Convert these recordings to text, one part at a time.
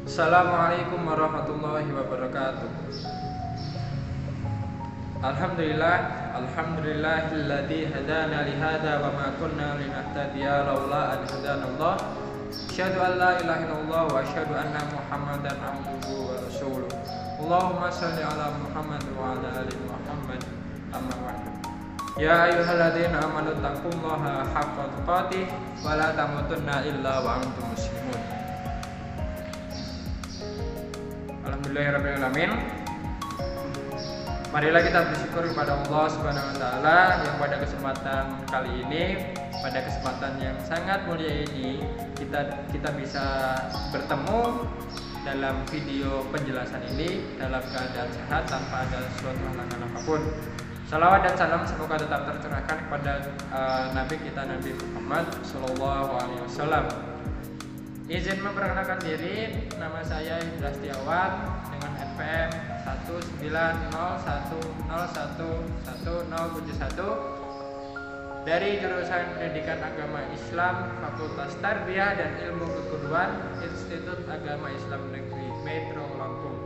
Assalamualaikum warahmatullahi wabarakatuh. Alhamdulillahilladzi hadana li hadza wa ma kunna linahtadiya laula an hadanallah. Asyhadu an la ilaha illallah wa asyhadu anna Muhammadan abduhu wa rasuluh. Allahumma shalli ala Muhammad wa ala ali Muhammad. Amma ba'du. Ya ayyuhalladzina amanu taqullaha haqqa tuqatih wa la tamutunna illa wa antum muslimun. Alhamdulillahirrahmanirrahim. Marilah kita bersyukur kepada Allah Subhanahu wa taala yang pada kesempatan kali ini, pada kesempatan yang sangat mulia ini, kita bisa bertemu dalam video penjelasan ini dalam keadaan sehat tanpa ada suatu halangan apapun. Salawat dan salam semoga tetap tercurahkan kepada Nabi kita Nabi Muhammad Sallallahu Alaihi Wasallam. Izin memperkenalkan diri, nama saya Indra Setiawan dengan NPM 19010111071 dari jurusan Pendidikan Agama Islam Fakultas Tarbiyah dan Ilmu Keguruan Institut Agama Islam Negeri Metro Lampung.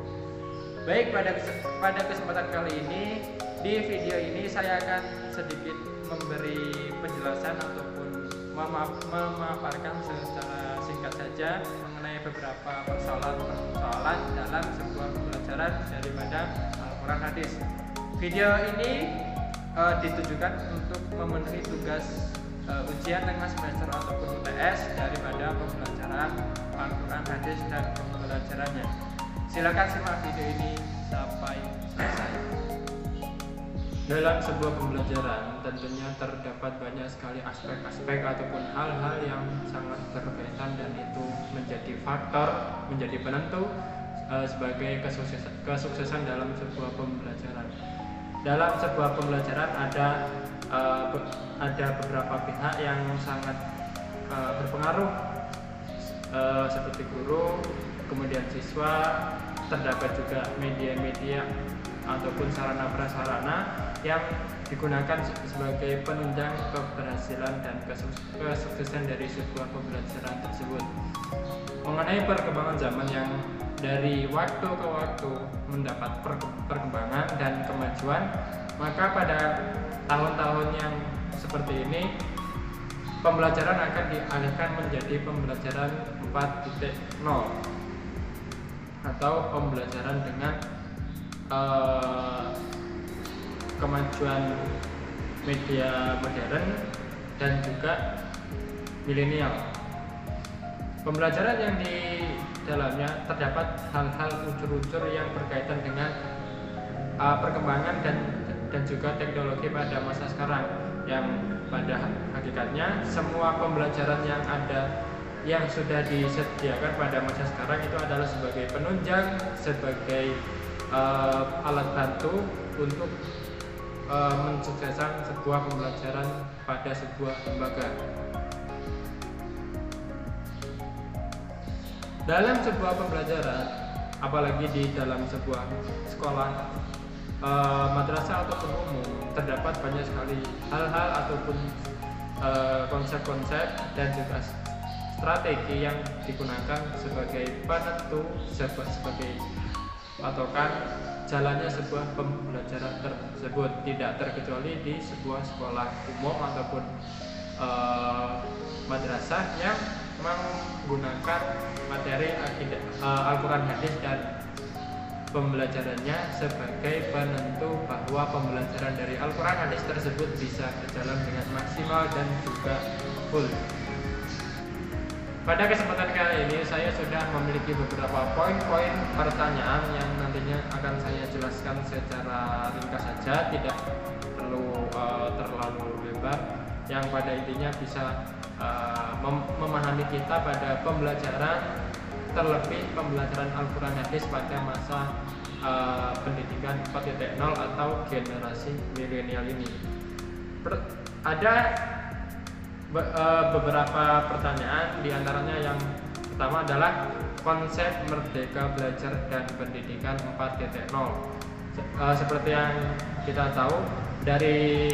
Baik, pada kesempatan kali ini, di video ini saya akan sedikit memberi penjelasan ataupun memaparkan secara singkat saja mengenai beberapa persoalan dalam sebuah pembelajaran daripada Al-Quran Hadis. Video ini ditujukan untuk memenuhi tugas ujian tengah semester ataupun UTS daripada pembelajaran Al-Quran Hadis dan pembelajarannya. Silakan simak video ini sampai selesai. Dalam sebuah pembelajaran tentunya terdapat banyak sekali aspek-aspek ataupun hal-hal yang sangat berkaitan dan itu menjadi faktor, menjadi penentu sebagai kesuksesan dalam sebuah pembelajaran. Dalam sebuah pembelajaran ada beberapa pihak yang sangat berpengaruh seperti guru, kemudian siswa, terdapat juga media-media ataupun sarana-prasarana yang digunakan sebagai penunjang keberhasilan dan kesuksesan dari sebuah pembelajaran tersebut. Mengenai perkembangan zaman yang dari waktu ke waktu mendapat perkembangan dan kemajuan, maka pada tahun-tahun yang seperti ini pembelajaran akan dialihkan menjadi pembelajaran 4.0 atau pembelajaran dengan kemajuan media modern dan juga milenial. Pembelajaran yang di dalamnya terdapat hal-hal unsur-unsur yang berkaitan dengan perkembangan dan juga teknologi pada masa sekarang, yang pada hakikatnya semua pembelajaran yang ada yang sudah disediakan pada masa sekarang itu adalah sebagai penunjang, sebagai alat bantu untuk mensukseskan sebuah pembelajaran pada sebuah lembaga. Dalam sebuah pembelajaran, apalagi di dalam sebuah sekolah, madrasah ataupun umum, terdapat banyak sekali hal-hal ataupun konsep-konsep dan juga strategi yang digunakan sebagai penentu, sebagai patokan jalannya sebuah pembelajaran tersebut, tidak terkecuali di sebuah sekolah umum ataupun madrasah yang menggunakan materi Al-Quran Hadis dan pembelajarannya sebagai penentu bahwa pembelajaran dari Al-Quran Hadis tersebut bisa berjalan dengan maksimal dan juga full. Pada kesempatan kali ini saya sudah memiliki beberapa poin-poin pertanyaan yang nantinya akan saya jelaskan secara ringkas saja, tidak perlu terlalu lebar, yang pada intinya bisa memahami kita pada pembelajaran, terlebih pembelajaran Al-Quran Hadis pada masa pendidikan 4.0 atau generasi milenial ini. Ada beberapa pertanyaan, diantaranya yang pertama adalah konsep Merdeka Belajar dan Pendidikan 4.0. Seperti yang kita tahu, dari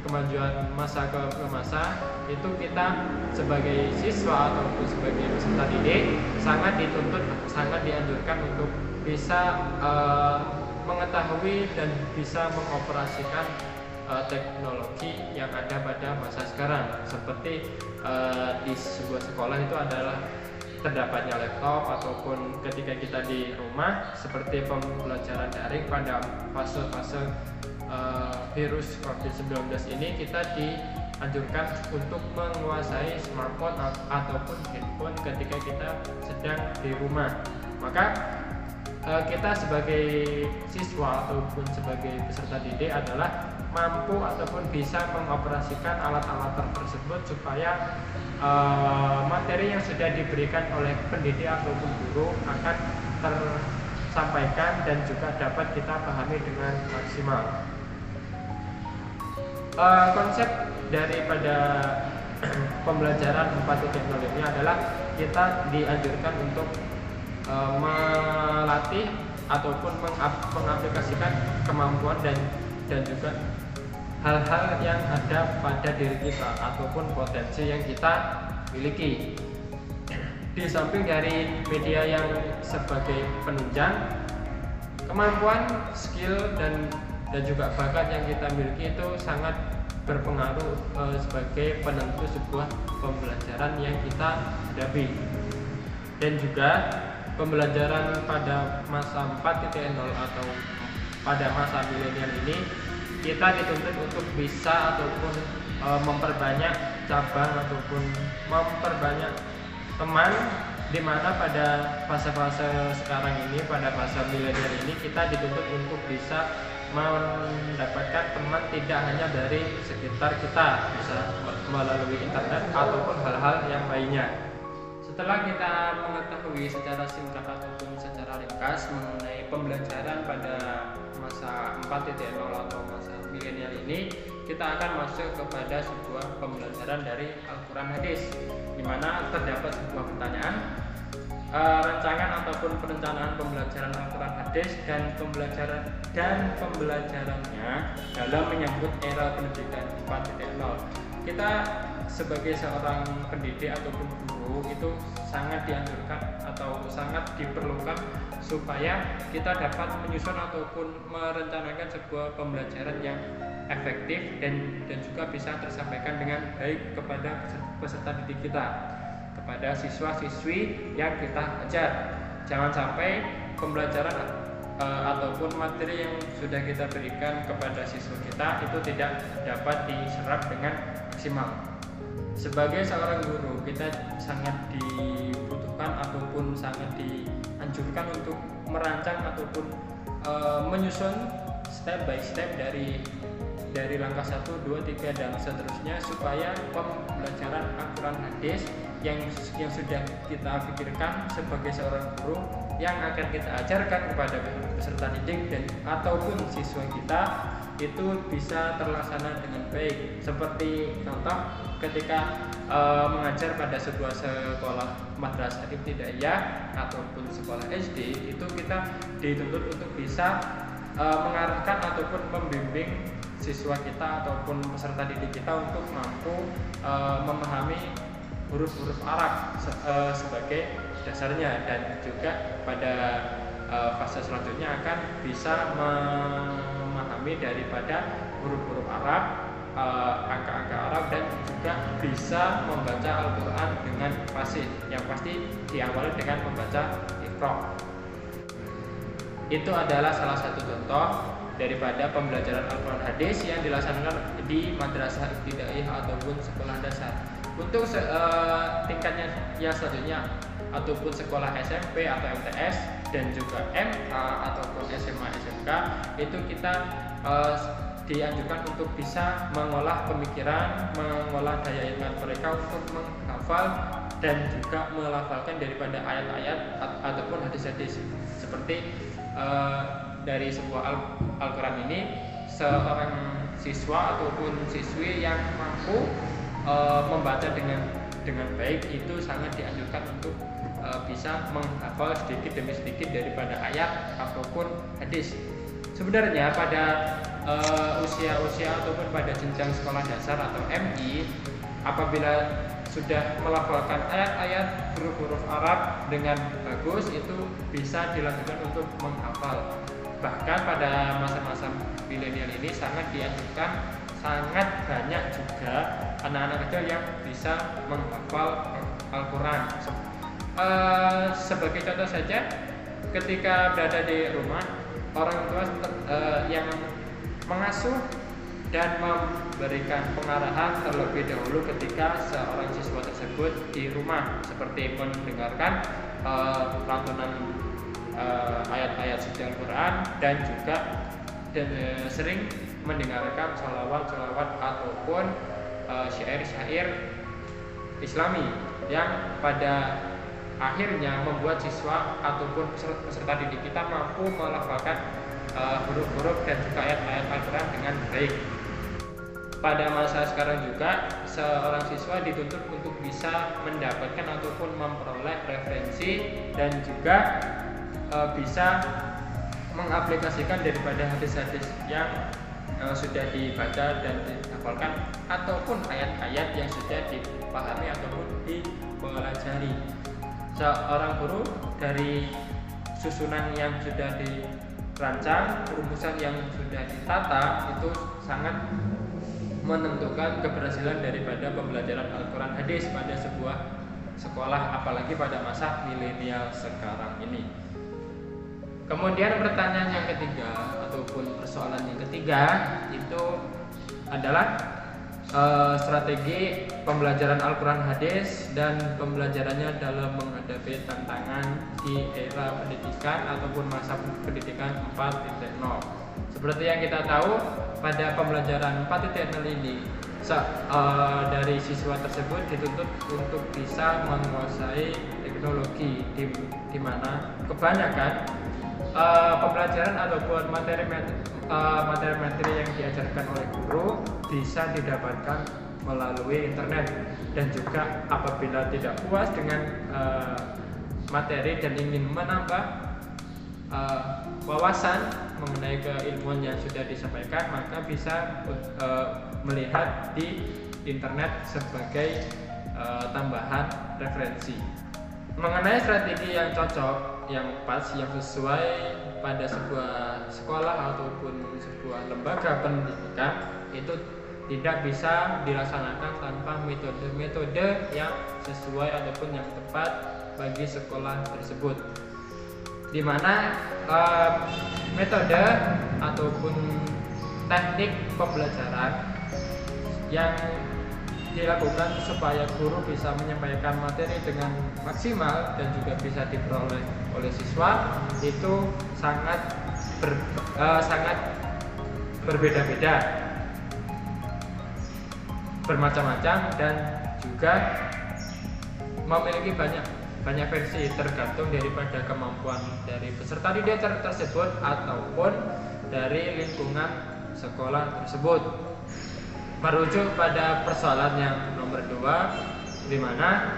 kemajuan masa ke masa, itu kita sebagai siswa ataupun sebagai peserta didik sangat dituntut, sangat dianjurkan untuk bisa mengetahui dan bisa mengoperasikan teknologi yang ada pada masa sekarang. Seperti di sebuah sekolah itu adalah terdapatnya laptop, ataupun ketika kita di rumah seperti pembelajaran daring pada fase-fase virus COVID-19 ini, kita dianjurkan untuk menguasai smartphone ataupun handphone ketika kita sedang di rumah. Maka kita sebagai siswa ataupun sebagai peserta didik adalah mampu ataupun bisa mengoperasikan alat-alat tersebut supaya materi yang sudah diberikan oleh pendidik ataupun guru akan tersampaikan dan juga dapat kita pahami dengan maksimal. Konsep daripada pembelajaran 4.0 ini adalah kita dianjurkan untuk melatih ataupun mengaplikasikan kemampuan dan juga hal-hal yang ada pada diri kita ataupun potensi yang kita miliki. Di samping dari media yang sebagai penunjang, kemampuan, skill dan juga bakat yang kita miliki itu sangat berpengaruh sebagai penentu sebuah pembelajaran yang kita hadapi. Dan juga pembelajaran pada masa 4.0 atau pada masa milenial ini, kita dituntut untuk bisa ataupun memperbanyak cabang ataupun memperbanyak teman, di mana pada fase-fase sekarang ini, pada masa milenial ini, kita dituntut untuk bisa mendapatkan teman tidak hanya dari sekitar kita, bisa melalui internet ataupun hal-hal yang lainnya. Setelah kita mengetahui secara singkat ataupun secara ringkas mengenai pembelajaran pada masa 4.0 atau masa milenial ini, kita akan masuk kepada sebuah pembelajaran dari Al-Quran Hadis, di mana terdapat sebuah pertanyaan, rancangan ataupun perencanaan pembelajaran Al-Quran Hadis dan pembelajarannya dalam menyambut era pendidikan 4.0. Kita sebagai seorang pendidik ataupun guru itu sangat dianjurkan atau sangat diperlukan supaya kita dapat menyusun ataupun merencanakan sebuah pembelajaran yang efektif dan juga bisa tersampaikan dengan baik kepada peserta didik kita, kepada siswa-siswi yang kita ajar. Jangan sampai pembelajaran ataupun materi yang sudah kita berikan kepada siswa kita itu tidak dapat diserap dengan maksimal. Sebagai seorang guru, kita sangat dibutuhkan ataupun sangat dianjurkan untuk merancang ataupun menyusun step by step dari langkah 1, 2, 3 dan seterusnya, supaya pembelajaran Al-Quran Hadis yang sudah kita pikirkan sebagai seorang guru yang akan kita ajarkan kepada peserta didik dan ataupun siswa kita itu bisa terlaksana dengan baik. Seperti contoh ketika mengajar pada sebuah sekolah madrasah ibtidaiyah ataupun sekolah SD, itu kita dituntut untuk bisa mengarahkan ataupun membimbing siswa kita ataupun peserta didik kita untuk mampu memahami huruf-huruf Arab sebagai dasarnya, dan juga pada fase selanjutnya akan bisa memahami daripada huruf-huruf Arab, angka-angka Arab, dan juga bisa membaca Al-Quran dengan fasih, yang pasti diawali dengan membaca Iqra. Itu adalah salah satu contoh daripada pembelajaran Al-Quran Hadis yang dilaksanakan di madrasah ibtidaiyah ataupun sekolah dasar. Untuk tingkatnya yang selanjutnya ataupun sekolah SMP atau MTS dan juga MA ataupun SMA SMK, itu kita dianjurkan untuk bisa mengolah pemikiran, mengolah daya ingat mereka untuk menghafal dan juga melafalkan daripada ayat-ayat ataupun hadis-hadis. Seperti dari sebuah Al-Quran ini, seorang siswa ataupun siswi yang mampu membaca dengan baik itu sangat dianjurkan untuk bisa menghafal sedikit demi sedikit daripada ayat ataupun hadis. Sebenarnya pada usia-usia ataupun pada jenjang sekolah dasar atau MI, apabila sudah melafalkan ayat-ayat huruf-huruf Arab dengan bagus, itu bisa dilakukan untuk menghafal. Bahkan pada masa-masa milenial ini sangat dianjurkan, sangat banyak juga anak-anak kecil yang bisa menghafal Al-Quran. Sebagai contoh saja, ketika berada di rumah, orang tua yang mengasuh dan memberikan pengarahan terlebih dahulu ketika seorang siswa tersebut di rumah, seperti mendengarkan lantunan ayat-ayat suci Al-Quran dan juga sering mendengarkan sholawat ataupun syair-syair Islami yang pada akhirnya membuat siswa ataupun peserta didik kita mampu melafalkan huruf-huruf dan juga ayat-ayat Al-Quran dengan baik. Pada masa sekarang juga seorang siswa dituntut untuk bisa mendapatkan ataupun memperoleh referensi dan juga bisa mengaplikasikan daripada hadis-hadis yang sudah dibaca dan dihafalkan ataupun ayat-ayat yang sudah dipahami ataupun dipelajari. Seorang guru dari susunan yang sudah dirancang, rumusan yang sudah ditata, itu sangat menentukan keberhasilan daripada pembelajaran Al-Quran hadis pada sebuah sekolah, apalagi pada masa milenial sekarang ini. Kemudian pertanyaan yang ketiga ataupun persoalan yang ketiga itu adalah strategi pembelajaran Al-Quran hadis dan pembelajarannya dalam menghadapi tantangan di era pendidikan ataupun masa pendidikan 4.0. Seperti yang kita tahu, pada pembelajaran 4.0 ini dari siswa tersebut dituntut untuk bisa menguasai teknologi, di mana kebanyakan pembelajaran ataupun materi-materi yang diajarkan oleh guru bisa didapatkan melalui internet. Dan juga apabila tidak puas dengan materi dan ingin menambah wawasan mengenai keilmuan yang sudah disampaikan, maka bisa melihat di internet sebagai tambahan referensi. Mengenai strategi yang cocok, yang pas, yang sesuai pada sebuah sekolah ataupun sebuah lembaga pendidikan, itu tidak bisa dilaksanakan tanpa metode-metode yang sesuai ataupun yang tepat bagi sekolah tersebut, di mana metode ataupun teknik pembelajaran yang dilakukan supaya guru bisa menyampaikan materi dengan maksimal dan juga bisa diperoleh oleh siswa itu sangat berbeda-beda, bermacam-macam, dan juga memiliki banyak versi tergantung daripada kemampuan dari peserta didik tersebut ataupun dari lingkungan sekolah tersebut. Merujuk pada persoalan yang nomor 2, di mana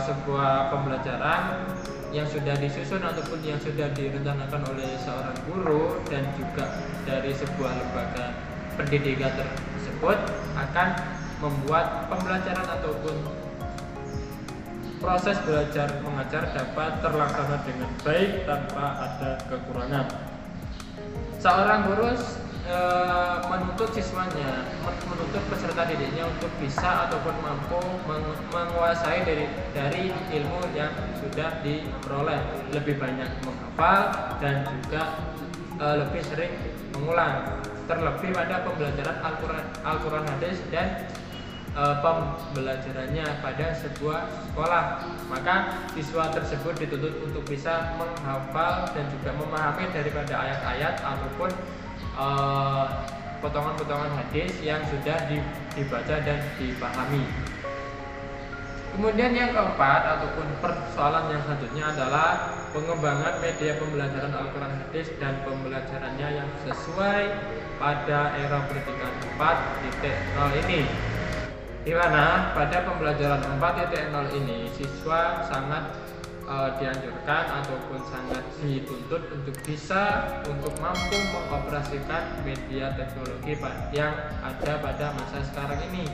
sebuah pembelajaran yang sudah disusun ataupun yang sudah direncanakan oleh seorang guru dan juga dari sebuah lembaga pendidikan tersebut akan membuat pembelajaran ataupun proses belajar mengajar dapat terlaksana dengan baik tanpa ada kekurangan. Seorang guru menuntut siswanya, menuntut peserta didiknya untuk bisa ataupun mampu menguasai dari ilmu yang sudah diperoleh, lebih banyak menghafal dan juga lebih sering mengulang, terlebih pada pembelajaran Al-Quran hadis dan pembelajarannya pada sebuah sekolah. Maka siswa tersebut dituntut untuk bisa menghafal dan juga memahami daripada ayat-ayat ataupun potongan-potongan hadis yang sudah dibaca dan dipahami. Kemudian yang keempat ataupun persoalan yang selanjutnya adalah pengembangan media pembelajaran Al-Quran hadis dan pembelajarannya yang sesuai pada era pendidikan 4.0 ini, di mana pada pembelajaran 4.0 ini siswa sangat dianjurkan ataupun sangat dituntut untuk mampu mengoperasikan media teknologi yang ada pada masa sekarang ini.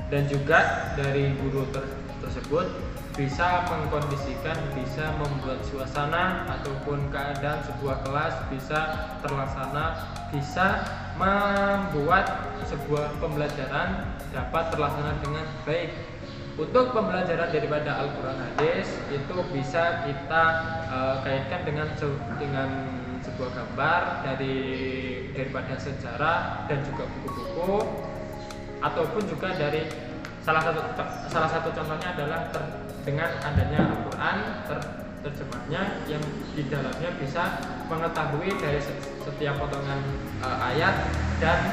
Dan juga dari guru tersebut bisa mengkondisikan, bisa membuat suasana ataupun keadaan sebuah kelas bisa terlaksana, bisa membuat sebuah pembelajaran dapat terlaksana dengan baik. Untuk pembelajaran daripada Al-Quran hadis itu bisa kita kaitkan dengan sebuah gambar daripada sejarah dan juga buku-buku, ataupun juga dari salah satu contohnya adalah dengan adanya Al-Quran terjemahnya yang di dalamnya bisa mengetahui dari setiap potongan ayat dan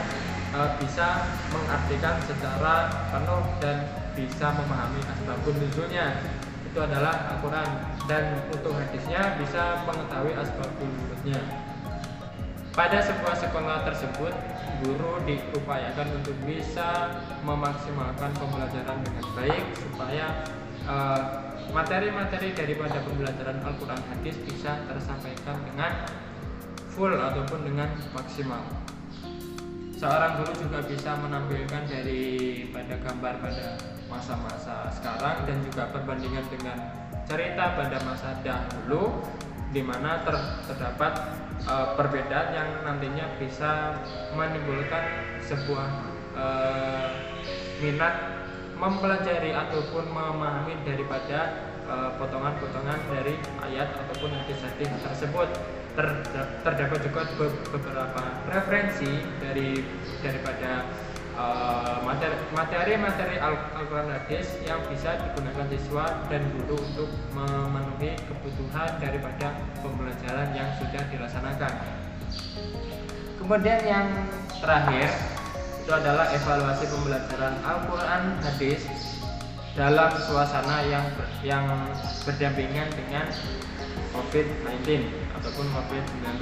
bisa mengartikan secara penuh dan bisa memahami asbabun nuzulnya. Itu adalah Al-Quran. Dan untuk hadisnya bisa mengetahui asbabun nuzulnya. Pada sebuah sekolah tersebut, guru diupayakan untuk bisa memaksimalkan pembelajaran dengan baik supaya materi-materi daripada pembelajaran Al-Quran hadis bisa tersampaikan dengan full ataupun dengan maksimal. Seorang guru juga bisa menampilkan daripada gambar pada masa-masa sekarang dan juga perbandingan dengan cerita pada masa dahulu, di mana terdapat perbedaan yang nantinya bisa menimbulkan sebuah minat mempelajari ataupun memahami daripada potongan-potongan dari ayat ataupun hadis-hadis tersebut. Terdapat juga beberapa referensi daripada materi-materi Al-Quran hadis yang bisa digunakan siswa dan guru untuk memenuhi kebutuhan daripada pembelajaran yang sudah dilaksanakan. Kemudian yang terakhir itu adalah evaluasi pembelajaran Al-Quran hadis dalam suasana yang berdampingan dengan COVID-19 ataupun COVID-19.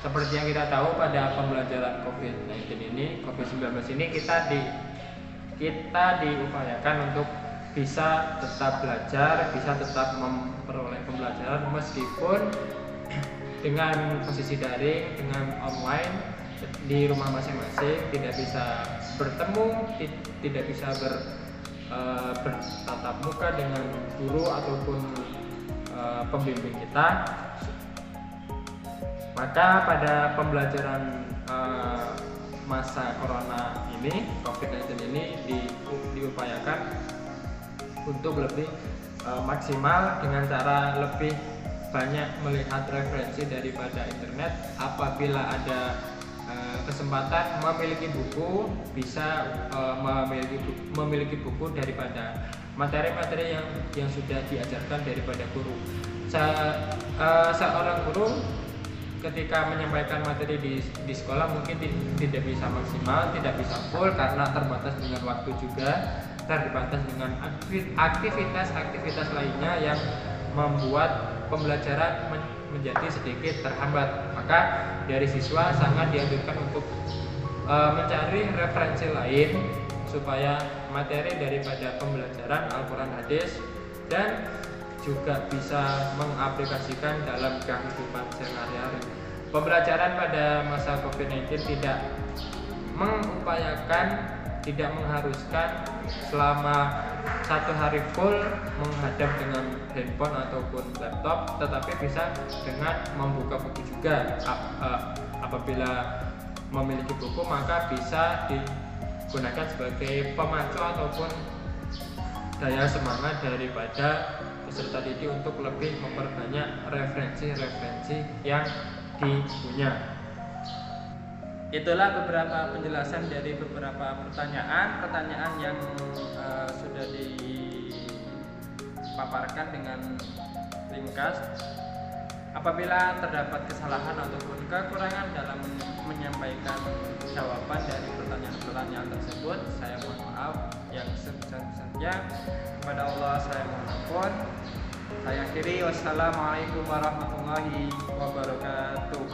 Seperti yang kita tahu, pada pembelajaran COVID-19 ini kita diupayakan untuk bisa tetap belajar, bisa tetap memperoleh pembelajaran meskipun dengan posisi daring, dengan online di rumah masing-masing, tidak bisa bertemu, tidak bisa bertatap muka dengan guru ataupun pembimbing kita. Maka pada pembelajaran masa corona ini, COVID-19 ini diupayakan untuk lebih maksimal dengan cara lebih banyak melihat referensi daripada internet. Apabila ada kesempatan memiliki buku, bisa memiliki buku daripada materi-materi yang sudah diajarkan daripada guru. Seorang guru ketika menyampaikan materi di sekolah mungkin tidak bisa maksimal, tidak bisa full karena terbatas dengan waktu juga, terbatas dengan aktivitas lainnya yang membuat pembelajaran menjadi sedikit terhambat. Maka dari siswa sangat dianjurkan untuk mencari referensi lain supaya materi daripada pembelajaran Al-Quran hadis dan juga bisa mengaplikasikan dalam kehidupan sehari-hari. Pembelajaran pada masa COVID-19 tidak mengharuskan selama 1 hari full menghadap dengan handphone ataupun laptop, tetapi bisa dengan membuka buku juga. Apabila memiliki buku, maka bisa digunakan sebagai pemacu ataupun daya semangat daripada peserta didik untuk lebih memperbanyak referensi-referensi yang dipunya. Itulah beberapa penjelasan dari beberapa pertanyaan yang sudah dipaparkan dengan ringkas. Apabila terdapat kesalahan ataupun kekurangan dalam menyampaikan jawaban dari pertanyaan-pertanyaan tersebut, saya mohon maaf yang sebesar-besarnya. Kepada Allah saya mohon ampun. Saya akhiri, wassalamualaikum warahmatullahi wabarakatuh.